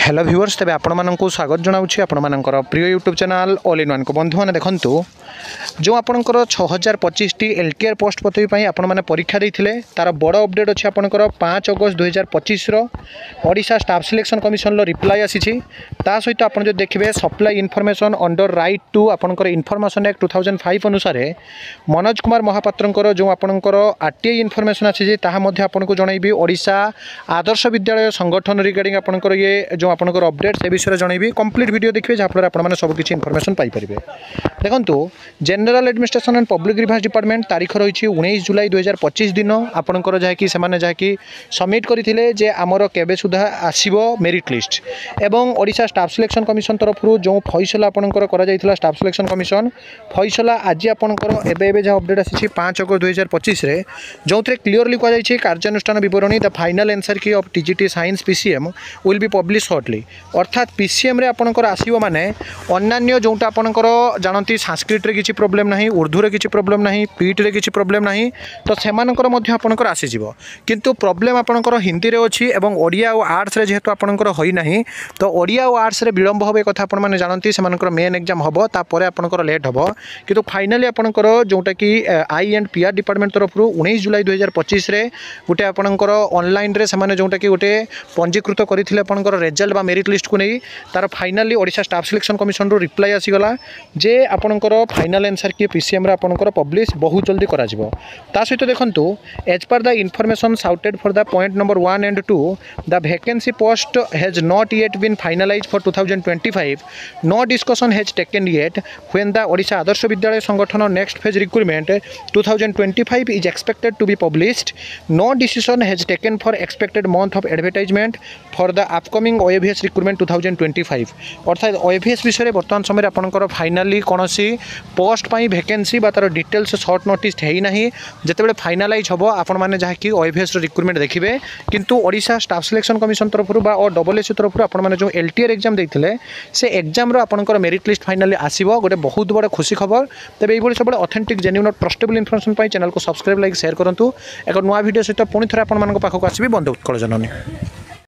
Hello viewers तेज आपण स्वागत जनाऊँगी आपर प्रिय YouTube channel all in one को बंधु मैंने देखूँ जो आपंकर 6025 टी एलटीआर पोस्ट पदवी आपण मैंने परीक्षा देते तार बड़ अपडेट अच्छे आपंकर 5 अगस्त 2025 Odisha staff selection commission reply आसी सहित आप जो देखिए supply information under right to आपंकर इनफॉरमेशन एक्ट 2005 अनुसार मनोज कुमार महापात्र जो आपंकर आरटीआई इनफॉरमेशन आसी आपको जनइबी ओडिशा आदर्श विद्यालय संगठन रिगार्डिंग आपंकर ये जो आपंकर अपडेट से विषय जनइबी कंप्लीट वीडियो देखिए जहाँफल आपने सबकि इनफॉरमेशन पाइपर देखो general administration and public reverse department तारीख रही 19 जुलाई 2025 दिन आपंकर जहाँकि सबमिट करते आमर केबे सुधा आसो मेरिट लिस्ट एवं ओडिशा स्टाफ सिलेक्शन कमिशन तरफ जो फैसला आपंकर स्टाफ सिलेक्शन कमिशन फैसला आज आपंकर एवं जहाँ अपडेट आसी 5 अगस्त 2025 जो थे क्लीयरली कहुई कार्यानुष्ठान विवरणी द फाइनाल आंसर की of TGT science PCM will be publish shortly अर्थात पीसीएम रे आपंकर आसीबो माने अन्य जोटा आपंकर जानती संस्कृत रे किसी प्रोब्लेम नहीं उर्दू रे किसी प्रोब्लेम नहीं पीट रे किसी प्रोब्लेम नहीं तो सेमानकर मध्य आपंकर आसीजिवो किंतु प्रोब्लेम आपंकर हिंदी रे अछि एवं ओडिया और आर्ट्स रे जेहेतु आपंकर होई नहीं तो ओडिया और आर्ट्स रे विलंब होबे कथा आपन माने जानती सेमानकर मेन एग्जाम हबो ता परे आपंकर लेट हबो किंतु फाइनली आपंकर जोटा कि आई एंड पीआर डिपार्टमेंट तरफ 19 जुलाई 2025 रे गुटे आपंकर ऑनलाइन रे सेमाने जोटा कि गुटे पंजीकृत करथिले आपंकर रिजल्ट बा मेरिट लिस्ट को नहीं तार finally Odisha staff selection commission रो रिप्लाई आसीगला जे आपंकर फाइनल आंसर की पीसीएम रे आपंकर पब्लिश बहुत जल्दी करा जिवो ता सहित देखंतु एज पर the information sought for the point number 1 and 2 the vacancy post has not yet been finalised for 2025 no discussion has taken yet when the Odisha Adarsha Vidyalaya Sangathan next phase recruitment 2025 is expected to be published no decision has taken for expected month of advertisement for the upcoming OAVS recruitment 2025 अर्थात ओएवीएस विषय वर्तमान समय आपंकर finally कौन post पाई vacancy बा तार details short notice है ना जितेबाला फाइनालाइज हम आपण मैंने जहाँकि ओएवीएस रिक्रूटमेंट देखिए किंतु ओडिशा स्टाफ सिलेक्शन कमिशन तरफ डबलएससी तरफ आपने जो एलटीआर एग्जाम देते से एग्जाम आपंकर मेरिट लिस्ट फाइनाली आसो गोटे बहुत बड़ा खुशी खबर तेज ये सब authentic genuine trustable information channel को सब्सक्राइब लाइक शेयर करूँ एक नुआ वीडियो सहित पुणी थे आप पाखक आसबि बंधु उत्कल जननी।